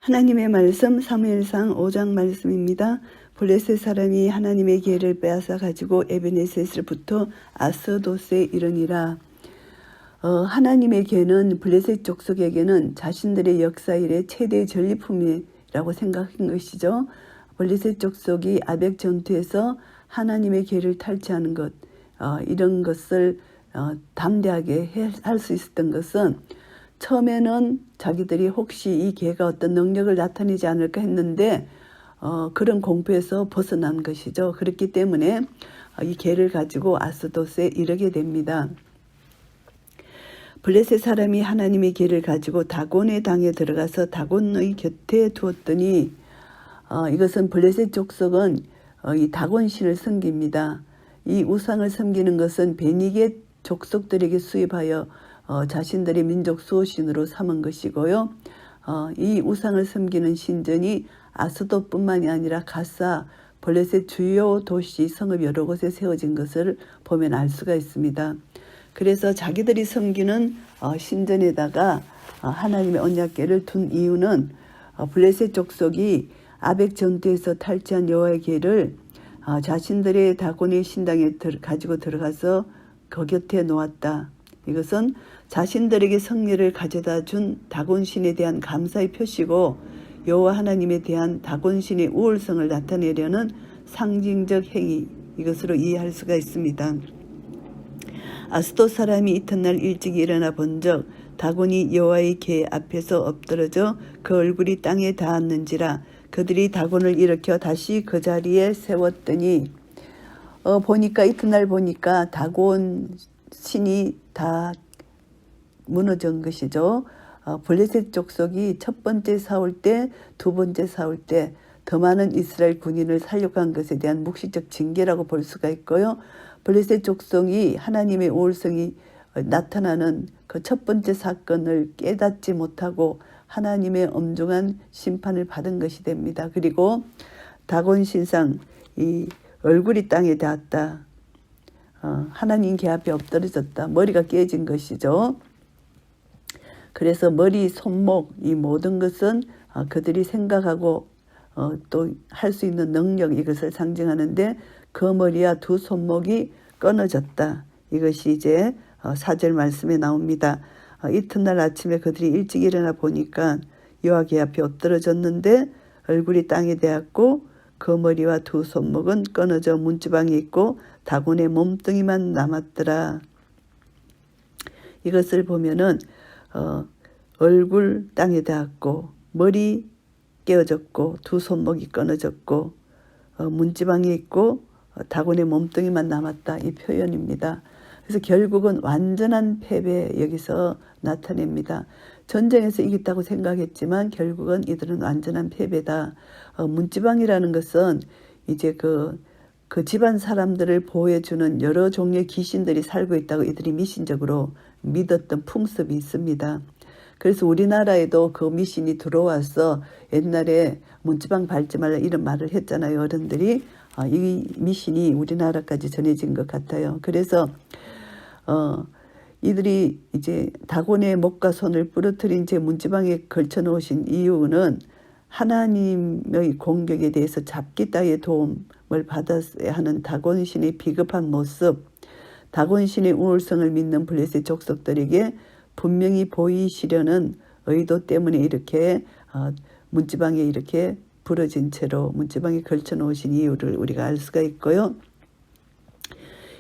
하나님의 말씀 사무엘상 5장 말씀입니다. 블레셋 사람이 하나님의 기회를 빼앗아 가지고 에베네셋으로부터 아스도스에 이르니라. 하나님의 기회는 블레셋 족속에게는 자신들의 역사 이래 최대의 전리품이라고 생각한 것이죠. 블레셋 족속이 아벡 전투에서 하나님의 기회를 탈취하는 것, 이런 것을 담대하게 할 수 있었던 것은 처음에는 자기들이 혹시 이 개가 어떤 능력을 나타내지 않을까 했는데 그런 공포에서 벗어난 것이죠. 그렇기 때문에 이 개를 가지고 아스도스에 이르게 됩니다. 블레셋 사람이 하나님의 개를 가지고 다곤의 당에 들어가서 다곤의 곁에 두었더니 이것은 블레셋 족속은 이 다곤 신을 섬깁니다. 이 우상을 섬기는 것은 베니겟 족속들에게 수입하여 자신들의 민족 수호신으로 삼은 것이고요. 이 우상을 섬기는 신전이 아스돗뿐만이 아니라 가사, 블레셋 주요 도시 성읍 여러 곳에 세워진 것을 보면 알 수가 있습니다. 그래서 자기들이 섬기는 신전에다가 하나님의 언약궤를 둔 이유는 블레셋 족속이 아벡 전투에서 탈취한 여호와의 궤를 자신들의 다곤의 신당에 가지고 들어가서 그 곁에 놓았다. 이것은 자신들에게 승리를 가져다 준 다곤신에 대한 감사의 표시고 여호와 하나님에 대한 다곤신의 우월성을 나타내려는 상징적 행위, 이것으로 이해할 수가 있습니다. 아스돗 사람이 이튿날 일찍 일어나 본적 다곤이 여호와의 궤 앞에서 엎드러져 그 얼굴이 땅에 닿았는지라. 그들이 다곤을 일으켜 다시 그 자리에 세웠더니 보니까 이튿날 보니까 다곤 신이 다 무너진 것이죠. 블레셋 족속이 첫 번째 싸울 때, 두 번째 싸울 때 더 많은 이스라엘 군인을 살려간 것에 대한 묵시적 징계라고 볼 수가 있고요. 블레셋 족속이 하나님의 우월성이 나타나는 그 첫 번째 사건을 깨닫지 못하고 하나님의 엄중한 심판을 받은 것이 됩니다. 그리고 다곤 신상, 이 얼굴이 땅에 닿았다. 하나님 궤 앞에 엎드러졌다. 머리가 깨진 것이죠. 그래서 머리, 손목, 이 모든 것은 그들이 생각하고 또 할 수 있는 능력, 이것을 상징하는데 그 머리와 두 손목이 끊어졌다. 이것이 이제 4절 말씀에 나옵니다. 이튿날 아침에 그들이 일찍 일어나 보니까 여호와 궤 앞에 엎드러졌는데 얼굴이 땅에 닿았고 그 머리와 두 손목은 끊어져 문지방에 있고 다곤의 몸뚱이만 남았더라. 이것을 보면은 얼굴 땅에 닿았고 머리 깨어졌고 두 손목이 끊어졌고 문지방에 있고 다곤의 몸뚱이만 남았다, 이 표현입니다. 그래서 결국은 완전한 패배, 여기서 나타냅니다. 전쟁에서 이겼다고 생각했지만 결국은 이들은 완전한 패배다. 문지방이라는 것은 이제 그 집안 사람들을 보호해주는 여러 종류의 귀신들이 살고 있다고 이들이 미신적으로 믿었던 풍습이 있습니다. 그래서 우리나라에도 그 미신이 들어와서 옛날에 문지방 밟지 말라 이런 말을 했잖아요. 어른들이. 이 미신이 우리나라까지 전해진 것 같아요. 그래서 이들이 이제 다곤의 목과 손을 부러뜨린 채 문지방에 걸쳐 놓으신 이유는 하나님의 공격에 대해서 잡기 따위의 도움을 받았어야 하는 다곤신의 비겁한 모습, 다곤신의 우월성을 믿는 블레셋 족속들에게 분명히 보이시려는 의도 때문에 이렇게 문지방에 이렇게 부러진 채로 문지방에 걸쳐 놓으신 이유를 우리가 알 수가 있고요.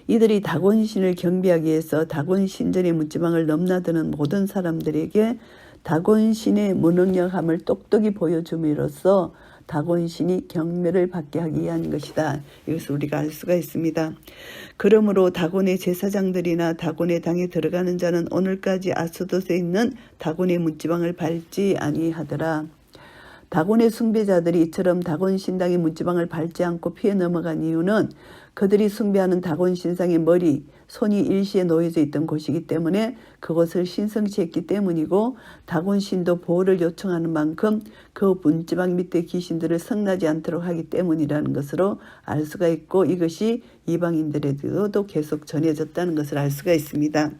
이들이 다곤신을 경배하기 위해서 다곤 신전의 문지방을 넘나드는 모든 사람들에게 다곤신의 무능력함을 똑똑히 보여줌으로써 다곤신이 경멸을 받게 하기 위한 것이다. 이것을 우리가 알 수가 있습니다. 그러므로 다곤의 제사장들이나 다곤의 당에 들어가는 자는 오늘까지 아스돗에 있는 다곤의 문지방을 밟지 아니하더라. 다곤의 숭배자들이 이처럼 다곤 신당의 문지방을 밟지 않고 피해 넘어간 이유는 그들이 숭배하는 다곤 신상의 머리, 손이 일시에 놓여져 있던 곳이기 때문에 그것을 신성시했기 때문이고 다곤 신도 보호를 요청하는 만큼 그 문지방 밑에 귀신들을 성나지 않도록 하기 때문이라는 것으로 알 수가 있고 이것이 이방인들에게도 계속 전해졌다는 것을 알 수가 있습니다.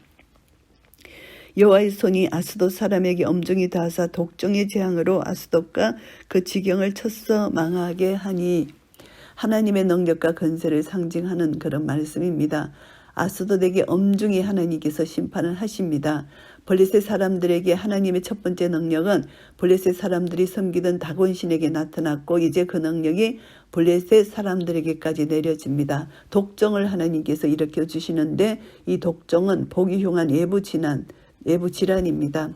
여호와의 손이 아스돗 사람에게 엄중히 닿아사 독종의 재앙으로 아스돗과 그 지경을 쳤어 망하게 하니, 하나님의 능력과 건세를 상징하는 그런 말씀입니다. 아스돗에게 엄중히 하나님께서 심판을 하십니다. 블레셋 사람들에게 하나님의 첫 번째 능력은 블레셋 사람들이 섬기던 다곤신에게 나타났고, 이제 그 능력이 블레셋 사람들에게까지 내려집니다. 독종을 하나님께서 일으켜 주시는데, 이 독종은 보기 흉한 외부 질환입니다.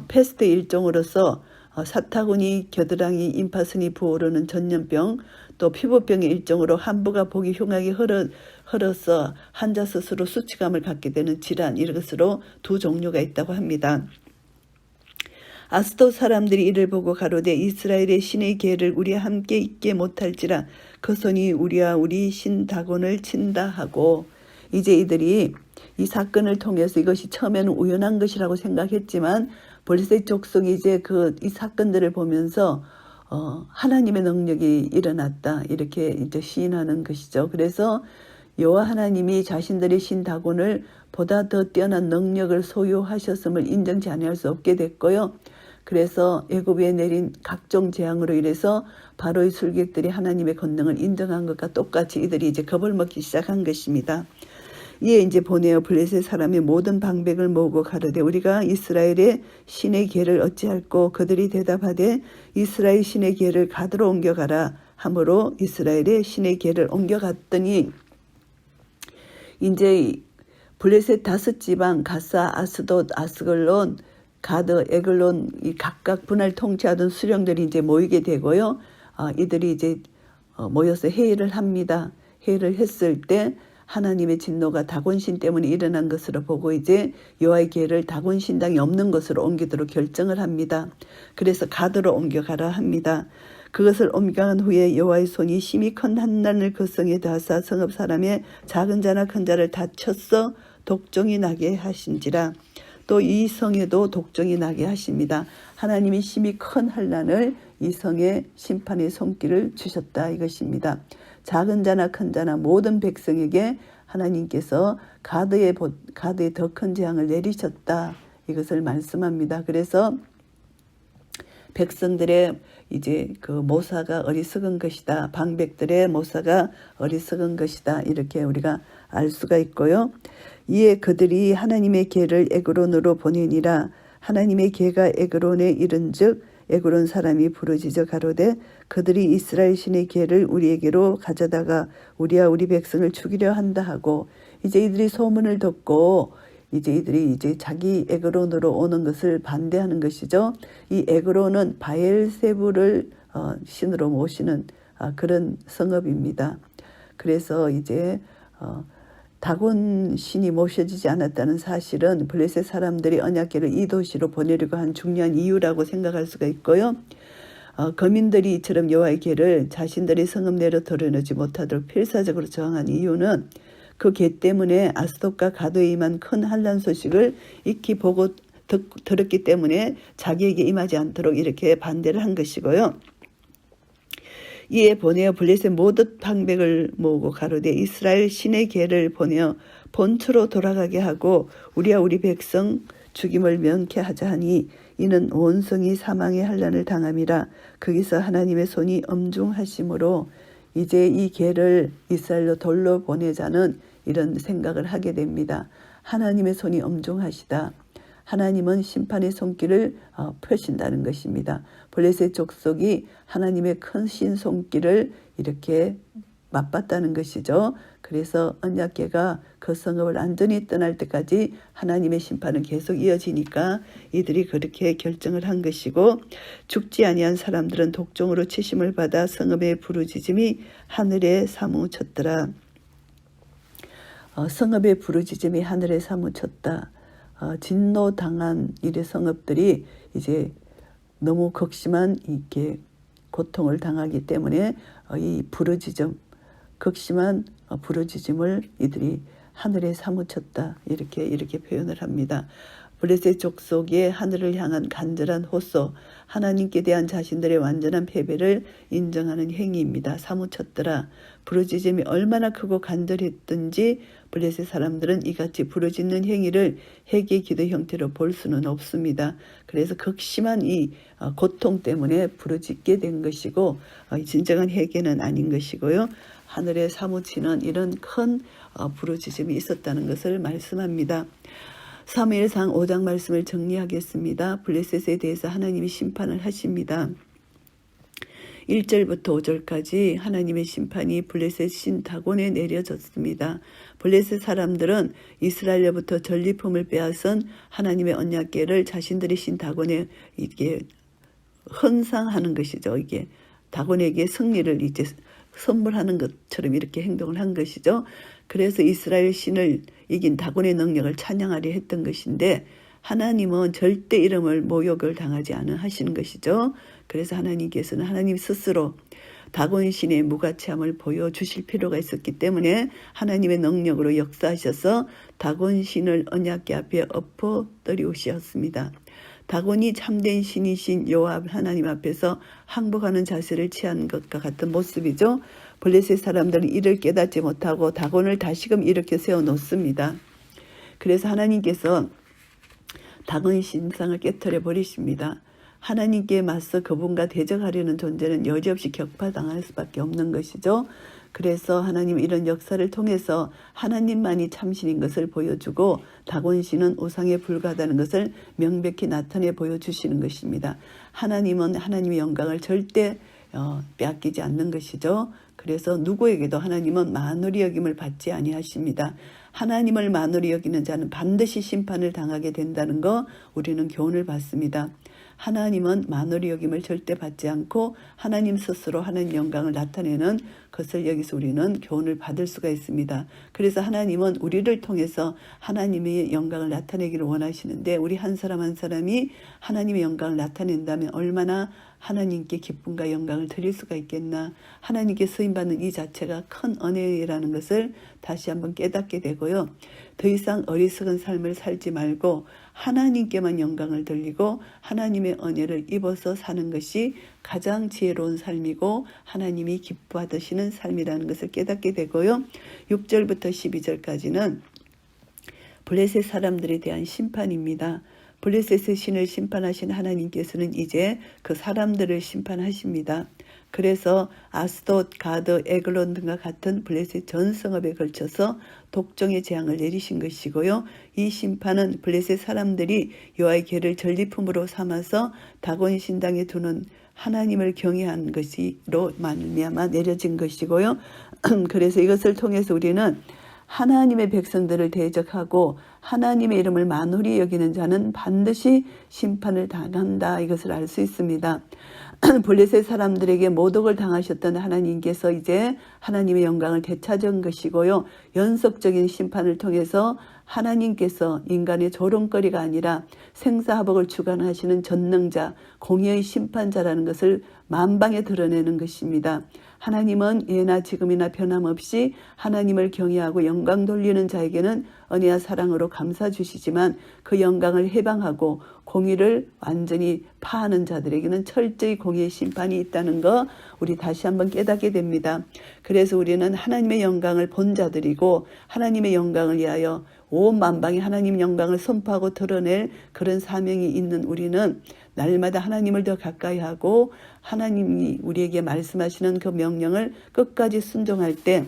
패스트 일종으로서 사타구니, 겨드랑이, 임파선이 부어오르는 전염병, 또 피부병의 일종으로 한부가 보기 흉하게 흘러서 환자 스스로 수치감을 갖게 되는 질환, 이것으로 두 종류가 있다고 합니다. 아스돗 사람들이 이를 보고 가로되 이스라엘의 신의 계를 우리와 함께 있게 못할지라 그 손이 우리와 우리 신 다곤을 친다 하고, 이제 이들이 이 사건을 통해서 이것이 처음에는 우연한 것이라고 생각했지만 블레셋 족속이 이제 이 사건들을 보면서 하나님의 능력이 일어났다, 이렇게 이제 시인하는 것이죠. 그래서 여호와 하나님이 자신들의 신 다곤을 보다 더 뛰어난 능력을 소유하셨음을 인정치 아니할 수 없게 됐고요. 그래서 애굽에 내린 각종 재앙으로 인해서 바로의 술객들이 하나님의 권능을 인정한 것과 똑같이 이들이 이제 겁을 먹기 시작한 것입니다. 이에 이제 보내어 블레셋 사람의 모든 방백을 모으고 가로되 우리가 이스라엘의 신의 궤를 어찌할꼬, 그들이 대답하되 이스라엘 신의 궤를 가드로 옮겨가라 하므로 이스라엘의 신의 궤를 옮겨갔더니, 이제 블레셋 5지방 가사, 아스돗, 아스글론, 가드, 에글론, 이 각각 분할 통치하던 수령들이 이제 모이게 되고요. 이들이 이제 모여서 회의를 합니다. 회의를 했을 때 하나님의 진노가 다곤신 때문에 일어난 것으로 보고 이제 여호와의 궤를 다곤신 당이 없는 것으로 옮기도록 결정을 합니다. 그래서 가드로 옮겨가라 합니다. 그것을 옮겨간 후에 여호와의 손이 심히 큰 한난을 그 성에 닿아사 성읍 사람의 작은 자나 큰 자를 다 쳤어 독종이 나게 하신지라. 또 이 성에도 독종이 나게 하십니다. 하나님이 심히 큰 한난을 이 성에 심판의 손길을 주셨다, 이것입니다. 작은 자나 큰 자나 모든 백성에게 하나님께서 가드에 더 큰 재앙을 내리셨다, 이것을 말씀합니다. 그래서 백성들의 이제 그 모사가 어리석은 것이다, 방백들의 모사가 어리석은 것이다, 이렇게 우리가 알 수가 있고요. 이에 그들이 하나님의 궤를 에그론으로 보내니라. 하나님의 궤가 에그론에 이른즉 에그론 사람이 부르짖어 가로되 그들이 이스라엘 신의 궤를 우리에게로 가져다가 우리와 우리 백성을 죽이려 한다 하고, 이제 이들이 소문을 듣고 이제 이들이 이제 자기 에그론으로 오는 것을 반대하는 것이죠. 이 에그론은 바엘세부를 신으로 모시는 그런 성읍입니다. 그래서 이제 다곤 신이 모셔지지 않았다는 사실은 블레셋 사람들이 언약궤를 이 도시로 보내려고 한 중요한 이유라고 생각할 수가 있고요. 거민들이 이처럼 여호와의 궤를 자신들의 성읍 내로 들여놓지 못하도록 필사적으로 저항한 이유는 그 궤 때문에 아스돗과 가드에 임한 큰 환난 소식을 익히 보고 들었기 때문에 자기에게 임하지 않도록 이렇게 반대를 한 것이고요. 이에 보내어 블레셋 모든 방백을 모으고 가로되 이스라엘 신의 궤를 보내어 본처로 돌아가게 하고 우리와 우리 백성 죽임을 명쾌하자 하니, 이는 온 성이 사망의 환난을 당함이라. 거기서 하나님의 손이 엄중하심으로 이제 이 궤를 이스라엘로 돌로 보내자는 이런 생각을 하게 됩니다. 하나님의 손이 엄중하시다. 하나님은 심판의 손길을 펴신다는 것입니다. 블레셋 족속이 하나님의 큰 신 손길을 이렇게 맛봤다는 것이죠. 그래서 언약궤가 그 성읍을 안전히 떠날 때까지 하나님의 심판은 계속 이어지니까 이들이 그렇게 결정을 한 것이고, 죽지 아니한 사람들은 독종으로 치심을 받아 성읍의 부르짖음이 하늘에 사무쳤더라. 성읍의 부르짖음이 하늘에 사무쳤다. 진노당한 일의 성읍들이 이제 너무 극심한 이렇게 고통을 당하기 때문에 이 부르짖음, 극심한 부르짖음을 이들이 하늘에 사무쳤다, 이렇게 표현을 합니다. 블레셋 족속의 하늘을 향한 간절한 호소, 하나님께 대한 자신들의 완전한 패배를 인정하는 행위입니다. 사무쳤더라. 부르짖음이 얼마나 크고 간절했든지 블레셋 사람들은 이같이 부르짖는 행위를 회개 기도 형태로 볼 수는 없습니다. 그래서 극심한 이 고통 때문에 부르짖게 된 것이고 진정한 회개는 아닌 것이고요. 하늘에 사무치는 이런 큰 부르짖음이 있었다는 것을 말씀합니다. 사무엘상 5장 말씀을 정리하겠습니다. 블레셋에 대해서 하나님이 심판을 하십니다. 1절부터 5절까지 하나님의 심판이 블레셋 신 다곤에 내려졌습니다. 블레셋 사람들은 이스라엘로부터 전리품을 빼앗은 하나님의 언약궤를 자신들의 신 다곤에 이게 헌상하는 것이죠. 이게 다곤에게 승리를 이제 선물하는 것처럼 이렇게 행동을 한 것이죠. 그래서 이스라엘 신을 이긴 다곤의 능력을 찬양하려 했던 것인데 하나님은 절대 이름을 모욕을 당하지 않으 하시는 것이죠. 그래서 하나님께서는 하나님 스스로 다곤 신의 무가치함을 보여주실 필요가 있었기 때문에 하나님의 능력으로 역사하셔서 다곤 신을 언약궤 앞에 엎어뜨리우셨습니다. 다곤이 참된 신이신 여호와 하나님 앞에서 항복하는 자세를 취한 것과 같은 모습이죠. 블레셋 사람들은 이를 깨닫지 못하고 다곤을 다시금 일으켜 세워놓습니다. 그래서 하나님께서 다곤 신상을 깨트려 버리십니다. 하나님께 맞서 그분과 대적하려는 존재는 여지없이 격파당할 수밖에 없는 것이죠. 그래서 하나님 이런 역사를 통해서 하나님만이 참신인 것을 보여주고 다곤신은 우상에 불과하다는 것을 명백히 나타내 보여주시는 것입니다. 하나님은 하나님의 영광을 절대 빼앗기지 않는 것이죠. 그래서 누구에게도 하나님은 만홀히 여김을 받지 아니하십니다. 하나님을 만홀히 여기는 자는 반드시 심판을 당하게 된다는 거 우리는 교훈을 받습니다. 하나님은 만홀히 여김을 절대 받지 않고 하나님 스스로 하나님 영광을 나타내는 것을 여기서 우리는 교훈을 받을 수가 있습니다. 그래서 하나님은 우리를 통해서 하나님의 영광을 나타내기를 원하시는데 우리 한 사람 한 사람이 하나님의 영광을 나타낸다면 얼마나 하나님께 기쁨과 영광을 드릴 수가 있겠나. 하나님께 쓰임받는 이 자체가 큰 은혜라는 것을 다시 한번 깨닫게 되고요. 더 이상 어리석은 삶을 살지 말고 하나님께만 영광을 돌리고 하나님의 은혜를 입어서 사는 것이 가장 지혜로운 삶이고 하나님이 기뻐하시는 삶이라는 것을 깨닫게 되고요. 6절부터 12절까지는 블레셋 사람들에 대한 심판입니다. 블레셋의 신을 심판하신 하나님께서는 이제 그 사람들을 심판하십니다. 그래서 아스돗, 가드, 에글론 등과 같은 블레셋 전 성읍에 걸쳐서 독종의 재앙을 내리신 것이고요. 이 심판은 블레셋 사람들이 여호와의 궤를 전리품으로 삼아서 다곤 신당에 두는 하나님을 경외한 것으로 말미암아 내려진 것이고요. 그래서 이것을 통해서 우리는 하나님의 백성들을 대적하고 하나님의 이름을 만홀히 여기는 자는 반드시 심판을 당한다. 이것을 알 수 있습니다. 블레셋 사람들에게 모독을 당하셨던 하나님께서 이제 하나님의 영광을 되찾은 것이고요. 연속적인 심판을 통해서 하나님께서 인간의 조롱거리가 아니라 생사화복을 주관하시는 전능자, 공의의 심판자라는 것을 만방에 드러내는 것입니다. 하나님은 예나 지금이나 변함없이 하나님을 경외하고 영광 돌리는 자에게는 은혜와 사랑으로 감사 주시지만 그 영광을 해방하고 공의를 완전히 파하는 자들에게는 철저히 공의의 심판이 있다는 거 우리 다시 한번 깨닫게 됩니다. 그래서 우리는 하나님의 영광을 본 자들이고 하나님의 영광을 위하여 온 만방에 하나님 영광을 선포하고 드러낼 그런 사명이 있는 우리는 날마다 하나님을 더 가까이 하고 하나님이 우리에게 말씀하시는 그 명령을 끝까지 순종할 때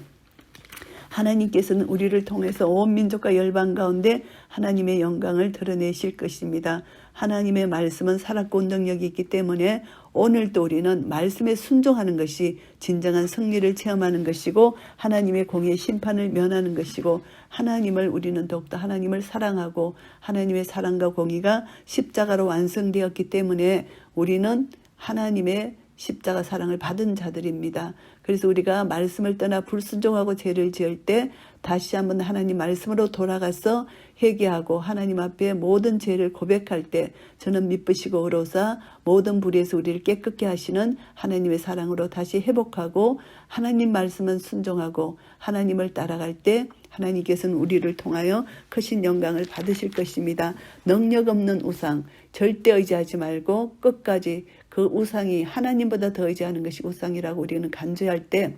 하나님께서는 우리를 통해서 온 민족과 열방 가운데 하나님의 영광을 드러내실 것입니다. 하나님의 말씀은 살았고 운동력이 있기 때문에 오늘도 우리는 말씀에 순종하는 것이 진정한 승리를 체험하는 것이고 하나님의 공의의 심판을 면하는 것이고 하나님을 우리는 더욱더 하나님을 사랑하고 하나님의 사랑과 공의가 십자가로 완성되었기 때문에 우리는 하나님의 십자가 사랑을 받은 자들입니다. 그래서 우리가 말씀을 떠나 불순종하고 죄를 지을 때 다시 한번 하나님 말씀으로 돌아가서 회개하고 하나님 앞에 모든 죄를 고백할 때 저는 미쁘시고 의로사 모든 불의에서 우리를 깨끗게 하시는 하나님의 사랑으로 다시 회복하고 하나님 말씀은 순종하고 하나님을 따라갈 때 하나님께서는 우리를 통하여 크신 영광을 받으실 것입니다. 능력 없는 우상 절대 의지하지 말고 끝까지 그 우상이 하나님보다 더 의지하는 것이 우상이라고 우리는 간주할 때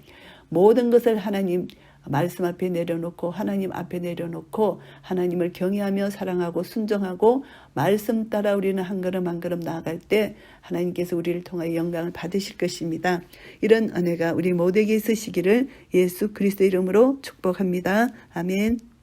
모든 것을 하나님 말씀 앞에 내려놓고 하나님 앞에 내려놓고 하나님을 경외하며 사랑하고 순종하고 말씀 따라 우리는 한 걸음 한 걸음 나아갈 때 하나님께서 우리를 통하여 영광을 받으실 것입니다. 이런 은혜가 우리 모두에게 있으시기를 예수 그리스도 이름으로 축복합니다. 아멘.